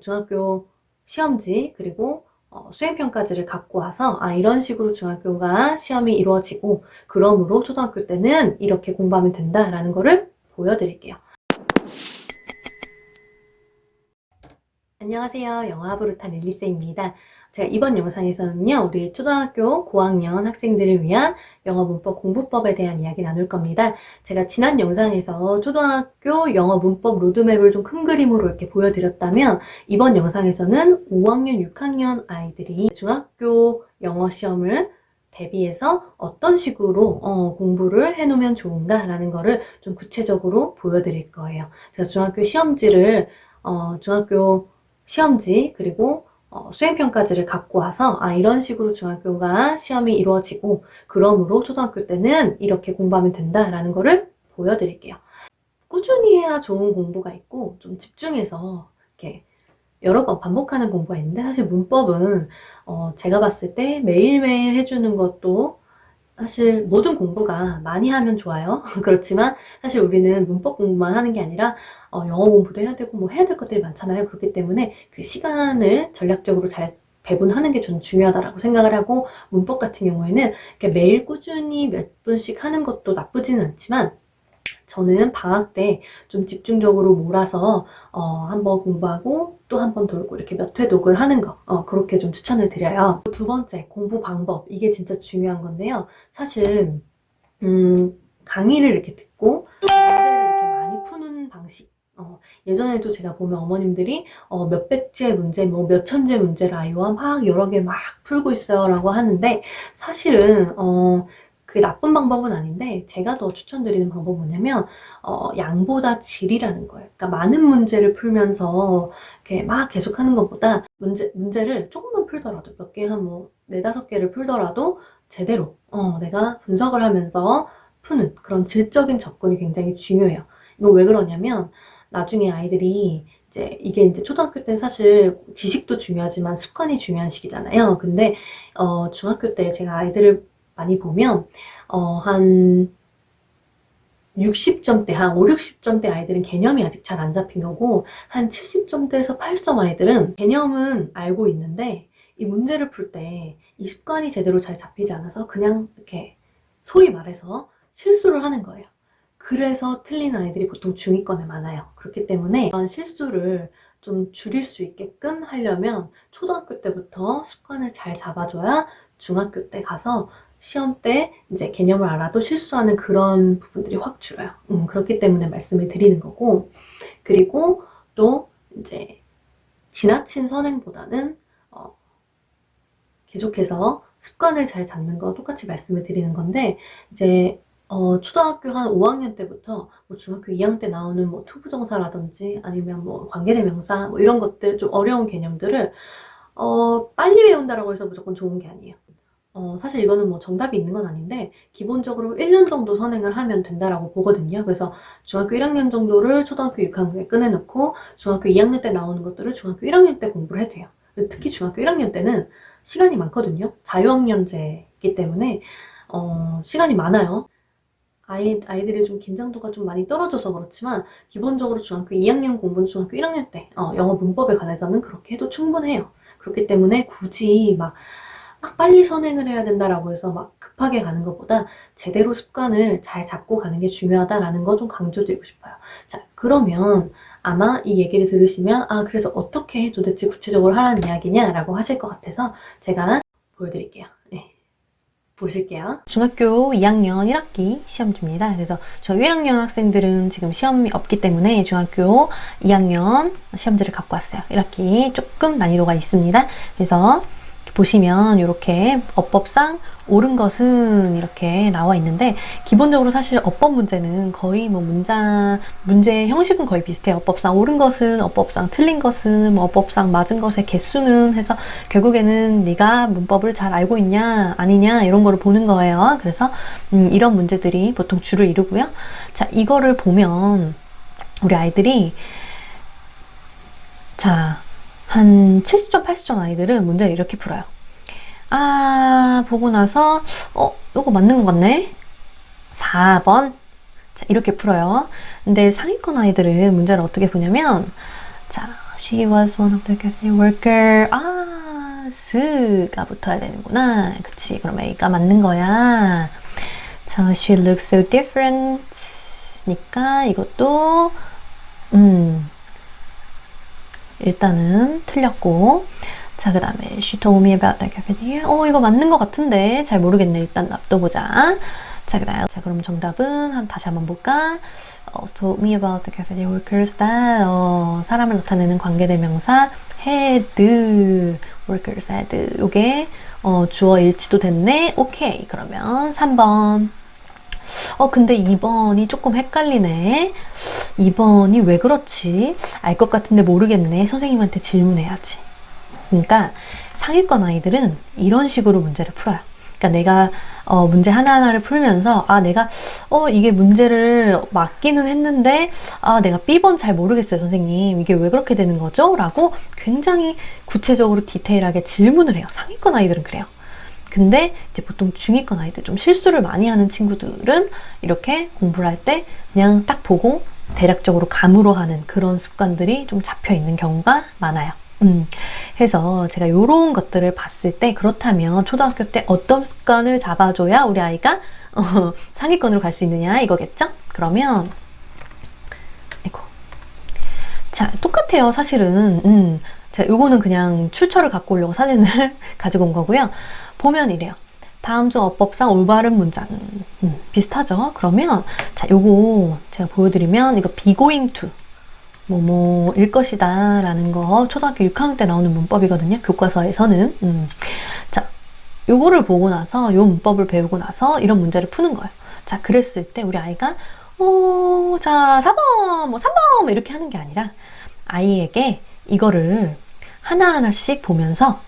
중학교 시험지 그리고 수행평가지를 갖고 와서 이런 식으로 중학교가 시험이 이루어지고 그러므로 초등학교 때는 이렇게 공부하면 된다라는 거를 보여드릴게요. 안녕하세요. 영어하부르탄 릴리세입니다. 제가 이번 영상에서는요, 우리 초등학교 고학년 학생들을 위한 영어 문법 공부법에 대한 이야기 나눌 겁니다. 제가 지난 영상에서 초등학교 영어 문법 로드맵을 좀 큰 그림으로 이렇게 보여드렸다면, 이번 영상에서는 5학년, 6학년 아이들이 중학교 영어 시험을 대비해서 어떤 식으로 공부를 해놓으면 좋은가라는 거를 좀 구체적으로 보여드릴 거예요. 제가 중학교 시험지를 중학교 시험지 그리고 수행평가지를 갖고 와서 이런 식으로 중학교가 시험이 이루어지고 그러므로 초등학교 때는 이렇게 공부하면 된다라는 거를 보여드릴게요. 꾸준히 해야 좋은 공부가 있고 좀 집중해서 이렇게 여러 번 반복하는 공부가 있는데 사실 문법은 제가 봤을 때 매일매일 해주는 것도 사실 모든 공부가 많이 하면 좋아요. 그렇지만 사실 우리는 문법 공부만 하는 게 아니라 영어 공부도 해야 되고 뭐 해야 될 것들이 많잖아요. 그렇기 때문에 그 시간을 전략적으로 잘 배분하는 게 저는 중요하다고 생각을 하고 문법 같은 경우에는 이렇게 매일 꾸준히 몇 분씩 하는 것도 나쁘지는 않지만 저는 방학 때 좀 집중적으로 몰아서 한번 공부하고 또 한 번 돌고 이렇게 몇 회 독을 하는 거 그렇게 좀 추천을 드려요. 두 번째, 공부 방법. 이게 진짜 중요한 건데요. 사실 강의를 이렇게 듣고 문제를 이렇게 많이 푸는 방식 예전에도 제가 보면 어머님들이 몇 백제 문제, 뭐 몇 천제 문제를 아이와 막 여러 개 막 풀고 있어요 라고 하는데 사실은 그게 나쁜 방법은 아닌데 제가 더 추천드리는 방법은 뭐냐면 양보다 질이라는 거예요. 그러니까 많은 문제를 풀면서 이렇게 막 계속 하는 것보다 문제를 조금만 풀더라도 몇 개 한 뭐 4-5개를 풀더라도 제대로 내가 분석을 하면서 푸는 그런 질적인 접근이 굉장히 중요해요. 이거 왜 그러냐면 나중에 아이들이 이게 이제 초등학교 때 사실 지식도 중요하지만 습관이 중요한 시기잖아요. 근데 중학교 때 제가 아이들을 많이 보면 한 60점대, 한 5, 60점대 아이들은 개념이 아직 잘 안 잡힌 거고 한 70점대에서 80점 아이들은 개념은 알고 있는데 이 문제를 풀 때 이 습관이 제대로 잘 잡히지 않아서 그냥 이렇게 소위 말해서 실수를 하는 거예요. 그래서 틀린 아이들이 보통 중위권에 많아요. 그렇기 때문에 이런 실수를 좀 줄일 수 있게끔 하려면 초등학교 때부터 습관을 잘 잡아줘야 중학교 때 가서 시험 때 이제 개념을 알아도 실수하는 그런 부분들이 확 줄어요. 그렇기 때문에 말씀을 드리는 거고, 그리고 또 이제 지나친 선행보다는 계속해서 습관을 잘 잡는 거 똑같이 말씀을 드리는 건데 이제 초등학교 한 5학년 때부터 뭐 중학교 2학년 때 나오는 뭐 투부정사라든지 아니면 뭐 관계대명사 뭐 이런 것들 좀 어려운 개념들을 빨리 배운다라고 해서 무조건 좋은 게 아니에요. 사실 이거는 뭐 정답이 있는 건 아닌데 기본적으로 1년 정도 선행을 하면 된다라고 보거든요. 그래서 중학교 1학년 정도를 초등학교 6학년에 꺼내놓고 중학교 2학년 때 나오는 것들을 중학교 1학년 때 공부를 해도 돼요. 특히 중학교 1학년 때는 시간이 많거든요. 자유학년제이기 때문에 시간이 많아요. 아이들이 좀 긴장도가 좀 많이 떨어져서 그렇지만 기본적으로 중학교 2학년 공부는 중학교 1학년 때 영어 문법에 관해서는 그렇게 해도 충분해요. 그렇기 때문에 굳이 막 빨리 선행을 해야 된다라고 해서 막 급하게 가는 것보다 제대로 습관을 잘 잡고 가는 게 중요하다라는 거 좀 강조드리고 싶어요. 자, 그러면 아마 이 얘기를 들으시면 그래서 어떻게 도대체 구체적으로 하라는 이야기냐라고 하실 것 같아서 제가 보여드릴게요. 네. 보실게요. 중학교 2학년 1학기 시험지입니다. 그래서 중학교 1학년 학생들은 지금 시험이 없기 때문에 중학교 2학년 시험지를 갖고 왔어요. 1학기 조금 난이도가 있습니다. 그래서 보시면 이렇게 어법상 옳은 것은 이렇게 나와 있는데 기본적으로 사실 어법 문제는 거의 뭐 문제 형식은 거의 비슷해요. 어법상 옳은 것은, 어법상 틀린 것은, 뭐 어법상 맞은 것의 개수는 해서 결국에는 네가 문법을 잘 알고 있냐 아니냐 이런 거를 보는 거예요. 그래서 이런 문제들이 보통 주를 이루고요. 자, 이거를 보면 우리 아이들이 한 70점, 80점 아이들은 문제를 이렇게 풀어요. 보고 나서 요거 맞는 것 같네? 4번. 자, 이렇게 풀어요. 근데 상위권 아이들은 문제를 어떻게 푸냐면 자, she was one of the cafeteria worker. 아, s가 붙어야 되는구나. 그치, 그럼 A가 맞는 거야. 자, she looks so different. 니까 이것도 일단은 틀렸고. 자, 그 다음에 she told me about the cafeteria. 이거 맞는 것 같은데 잘 모르겠네. 일단 놔둬보자. 자, 그다음. 자, 그럼 정답은 다시 한번 볼까? told me about the cafeteria workers that 사람을 나타내는 관계대명사 had workers had 요게 주어 일치도 됐네. 오케이. 그러면 3번. 근데 2번이 조금 헷갈리네. 2번이 왜 그렇지? 알 것 같은데 모르겠네. 선생님한테 질문해야지. 그러니까 상위권 아이들은 이런 식으로 문제를 풀어요. 그러니까 내가 문제 하나하나를 풀면서 내가 이게 문제를 맞기는 했는데 내가 B번 잘 모르겠어요 선생님 이게 왜 그렇게 되는 거죠? 라고 굉장히 구체적으로 디테일하게 질문을 해요. 상위권 아이들은 그래요. 근데 이제 보통 중위권 아이들 좀 실수를 많이 하는 친구들은 이렇게 공부를 할 때 그냥 딱 보고 대략적으로 감으로 하는 그런 습관들이 좀 잡혀 있는 경우가 많아요. 해서 제가 이런 것들을 봤을 때 그렇다면 초등학교 때 어떤 습관을 잡아줘야 우리 아이가 상위권으로 갈 수 있느냐 이거겠죠? 그러면 자 똑같아요 사실은 제가 요거는 그냥 출처를 갖고 오려고 사진을 가지고 온 거고요. 보면 이래요. 다음 중 어법상 올바른 문장은 비슷하죠? 그러면 자 요거 제가 보여드리면 이거 be going to 뭐뭐일 것이다 라는 거 초등학교 6학년 때 나오는 문법이거든요. 교과서에서는. 자, 요거를 보고 나서 요 문법을 배우고 나서 이런 문제를 푸는 거예요. 자, 그랬을 때 우리 아이가 자, 4번, 뭐 3번 이렇게 하는 게 아니라 아이에게 이거를 하나하나씩 보면서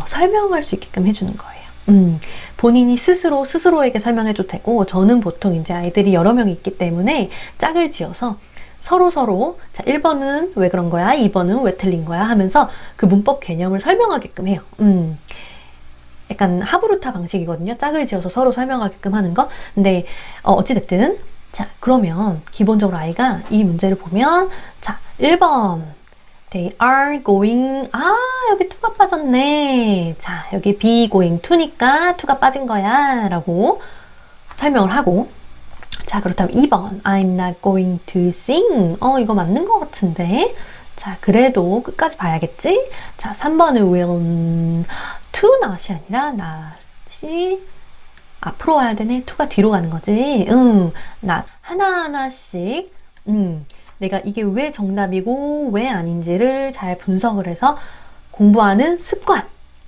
설명할 수 있게끔 해주는 거예요. 본인이 스스로에게 설명해도 되고 저는 보통 이제 아이들이 여러 명이 있기 때문에 짝을 지어서 서로 자 1번은 왜 그런 거야? 2번은 왜 틀린 거야? 하면서 그 문법 개념을 설명하게끔 해요. 약간 하부루타 방식이거든요. 짝을 지어서 서로 설명하게끔 하는 거. 근데 어찌됐든 자 그러면 기본적으로 아이가 이 문제를 보면 자 1번 They are going 여기 to가 빠졌네. 자 여기 be going to니까 to가 빠진 거야 라고 설명을 하고 자 그렇다면 2번 I'm not going to sing 이거 맞는 것 같은데 자 그래도 끝까지 봐야겠지. 자 3번은 will to not이 아니라 not이 앞으로 와야 되네. to가 뒤로 가는 거지. not 하나하나씩 내가 이게 왜 정답이고 왜 아닌지를 잘 분석을 해서 공부하는 습관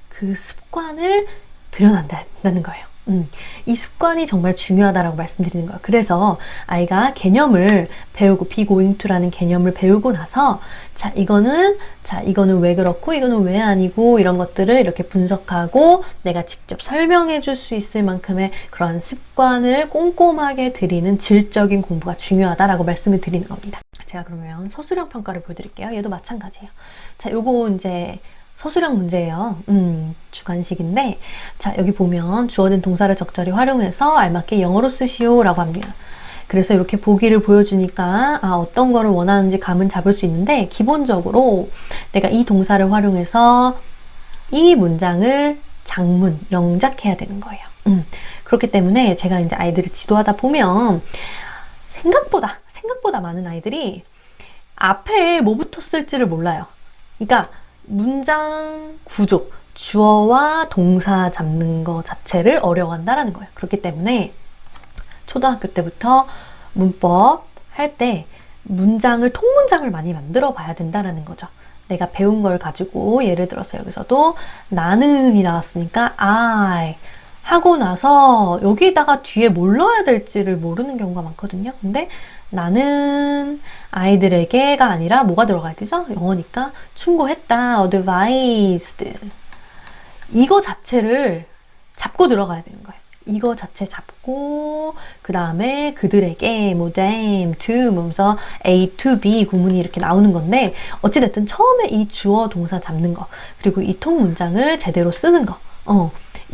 그 습관을 들여낸다는 거예요. 이 습관이 정말 중요하다라고 말씀드리는 거예요. 그래서 아이가 개념을 배우고 be going to라는 개념을 배우고 나서 자 이거는 왜 그렇고 이거는 왜 아니고 이런 것들을 이렇게 분석하고 내가 직접 설명해 줄 수 있을 만큼의 그런 습관을 꼼꼼하게 들이는 질적인 공부가 중요하다라고 말씀을 드리는 겁니다. 제가 그러면 서술형 평가를 보여드릴게요. 얘도 마찬가지예요. 자 요거 이제 서술형 문제예요. 주관식인데 자 여기 보면 주어진 동사를 적절히 활용해서 알맞게 영어로 쓰시오 라고 합니다. 그래서 이렇게 보기를 보여주니까 어떤 거를 원하는지 감은 잡을 수 있는데 기본적으로 내가 이 동사를 활용해서 이 문장을 장문, 영작해야 되는 거예요. 그렇기 때문에 제가 이제 아이들을 지도하다 보면 생각보다 많은 아이들이 앞에 뭐부터 쓸지를 몰라요. 그러니까 문장 구조, 주어와 동사 잡는 거 자체를 어려워한다라는 거예요. 그렇기 때문에 초등학교 때부터 문법 할 때 문장을 통문장을 많이 만들어 봐야 된다라는 거죠. 내가 배운 걸 가지고 예를 들어서 여기서도 나는이 나왔으니까 I 하고 나서 여기다가 뒤에 뭘 넣어야 될지를 모르는 경우가 많거든요. 근데 나는 아이들에게가 아니라 뭐가 들어가야 되죠? 영어니까 충고했다, advised 이거 자체를 잡고 들어가야 되는 거예요. 이거 자체 잡고 그 다음에 그들에게 뭐 them, to 하면서 A to B 구문이 이렇게 나오는 건데 어찌됐든 처음에 이 주어 동사 잡는 거 그리고 이 통 문장을 제대로 쓰는 거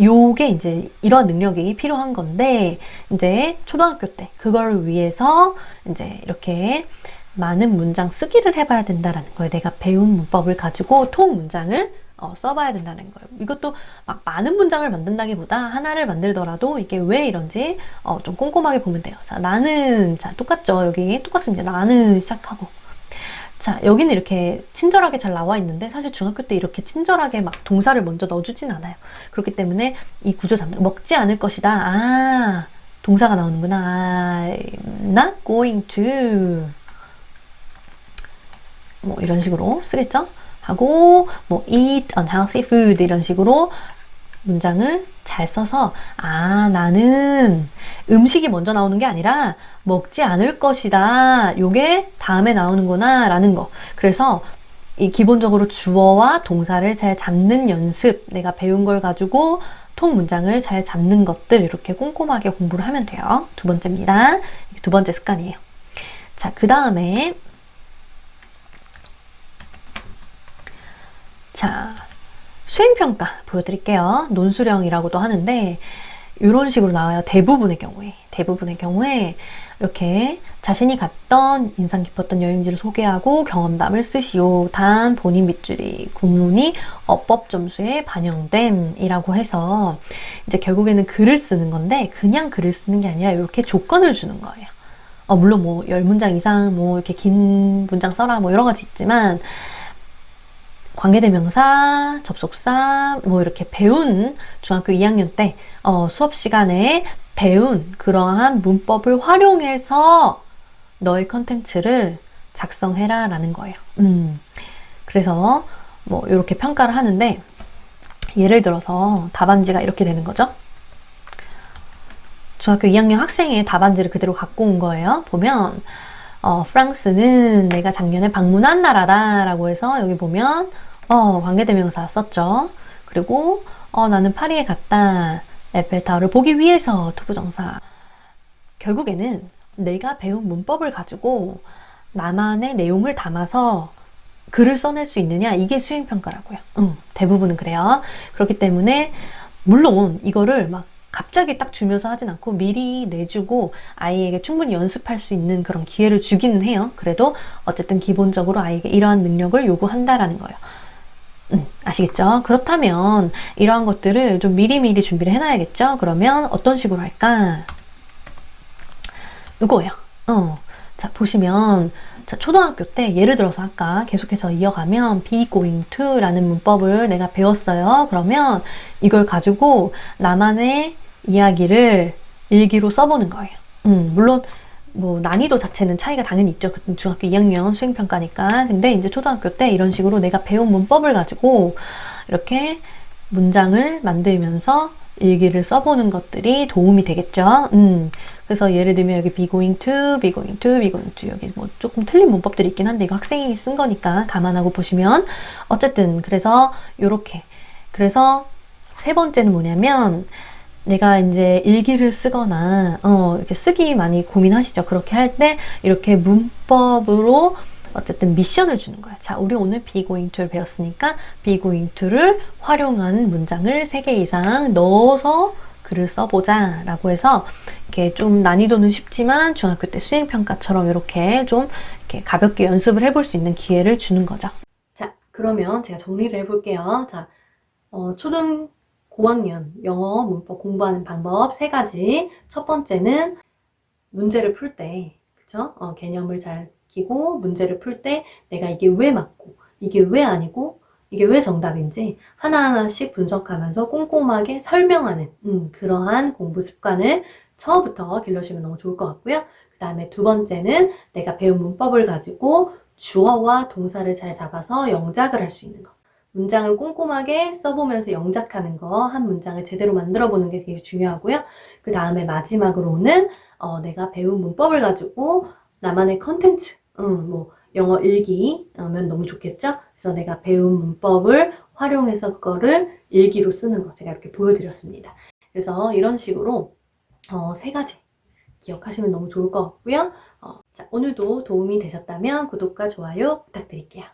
요게 이제 이런 능력이 필요한 건데 이제 초등학교 때 그걸 위해서 이제 이렇게 많은 문장 쓰기를 해봐야 된다라는 거예요. 내가 배운 문법을 가지고 통 문장을 써봐야 된다는 거예요. 이것도 막 많은 문장을 만든다기보다 하나를 만들더라도 이게 왜 이런지 좀 꼼꼼하게 보면 돼요. 자, 나는, 자, 똑같죠? 여기 똑같습니다. 나는 시작하고. 자, 여기는 이렇게 친절하게 잘 나와 있는데 사실 중학교 때 이렇게 친절하게 막 동사를 먼저 넣어주진 않아요. 그렇기 때문에 이 구조 잡는, 먹지 않을 것이다. 아, 동사가 나오는구나. I'm not going to. 뭐 이런 식으로 쓰겠죠? 하고 뭐 eat unhealthy food 이런 식으로 문장을 잘 써서 아, 나는 음식이 먼저 나오는 게 아니라 먹지 않을 것이다. 요게 다음에 나오는구나 라는 거. 그래서 이 기본적으로 주어와 동사를 잘 잡는 연습, 내가 배운 걸 가지고 통 문장을 잘 잡는 것들 이렇게 꼼꼼하게 공부를 하면 돼요. 두 번째입니다. 두 번째 습관이에요. 자, 그 다음에 자, 수행평가 보여드릴게요. 논수령이라고도 하는데 이런 식으로 나와요. 대부분의 경우에 이렇게 자신이 갔던 인상 깊었던 여행지를 소개하고 경험담을 쓰시오. 단 본인 밑줄이 국문이 어법 점수에 반영됨이라고 해서 이제 결국에는 글을 쓰는 건데 그냥 글을 쓰는 게 아니라 이렇게 조건을 주는 거예요. 물론 뭐 10문장 이상 뭐 이렇게 긴 문장 써라 뭐 여러 가지 있지만 관계대명사, 접속사, 뭐 이렇게 배운 중학교 2학년 때 수업 시간에 배운 그러한 문법을 활용해서 너의 컨텐츠를 작성해라 라는 거예요. 그래서 뭐 이렇게 평가를 하는데 예를 들어서 답안지가 이렇게 되는 거죠. 중학교 2학년 학생의 답안지를 그대로 갖고 온 거예요. 보면 프랑스는 내가 작년에 방문한 나라다 라고 해서 여기 보면 관계대명사 썼죠. 그리고 나는 파리에 갔다. 에펠타워를 보기 위해서 투부정사. 결국에는 내가 배운 문법을 가지고 나만의 내용을 담아서 글을 써낼 수 있느냐 이게 수행평가라고요. 대부분은 그래요. 그렇기 때문에 물론 이거를 막 갑자기 딱 주면서 하진 않고 미리 내주고 아이에게 충분히 연습할 수 있는 그런 기회를 주기는 해요. 그래도 어쨌든 기본적으로 아이에게 이러한 능력을 요구한다라는 거예요. 아시겠죠? 그렇다면 이러한 것들을 좀 미리미리 준비를 해놔야겠죠? 그러면 어떤 식으로 할까? 이거예요. 자, 보시면 자, 초등학교 때 예를 들어서 아까 계속해서 이어가면 be going to 라는 문법을 내가 배웠어요. 그러면 이걸 가지고 나만의 이야기를 일기로 써보는 거예요. 물론 뭐 난이도 자체는 차이가 당연히 있죠. 중학교 2학년 수행평가니까. 근데 이제 초등학교 때 이런 식으로 내가 배운 문법을 가지고 이렇게 문장을 만들면서 일기를 써보는 것들이 도움이 되겠죠. 그래서 예를 들면 여기 be going to, be going to, be going to 여기 뭐 조금 틀린 문법들이 있긴 한데 이거 학생이 쓴 거니까 감안하고 보시면 어쨌든 그래서 요렇게 그래서 세 번째는 뭐냐면 내가 이제 일기를 쓰거나 이렇게 쓰기 많이 고민하시죠. 그렇게 할 때 이렇게 문법으로 어쨌든 미션을 주는 거야. 자, 우리 오늘 be going to를 배웠으니까 be going to를 활용한 문장을 3개 이상 넣어서 글을 써보자 라고 해서 이렇게 좀 난이도는 쉽지만 중학교 때 수행평가처럼 이렇게 좀 이렇게 가볍게 연습을 해볼 수 있는 기회를 주는 거죠. 자, 그러면 제가 정리를 해볼게요. 자, 초등 고학년 영어 문법 공부하는 방법 3가지. 첫 번째는 문제를 풀 때, 그쵸? 개념을 잘 익히고 문제를 풀 때 내가 이게 왜 맞고 이게 왜 아니고 이게 왜 정답인지 하나하나씩 분석하면서 꼼꼼하게 설명하는 그러한 공부 습관을 처음부터 길러주면 너무 좋을 것 같고요. 그 다음에 두 번째는 내가 배운 문법을 가지고 주어와 동사를 잘 잡아서 영작을 할 수 있는 거. 문장을 꼼꼼하게 써보면서 영작하는 거, 한 문장을 제대로 만들어보는 게 되게 중요하고요. 그 다음에 마지막으로는 내가 배운 문법을 가지고 나만의 컨텐츠, 뭐 영어 일기면 너무 좋겠죠? 그래서 내가 배운 문법을 활용해서 그거를 일기로 쓰는 거 제가 이렇게 보여드렸습니다. 그래서 이런 식으로 3가지 기억하시면 너무 좋을 것 같고요. 자, 오늘도 도움이 되셨다면 구독과 좋아요 부탁드릴게요.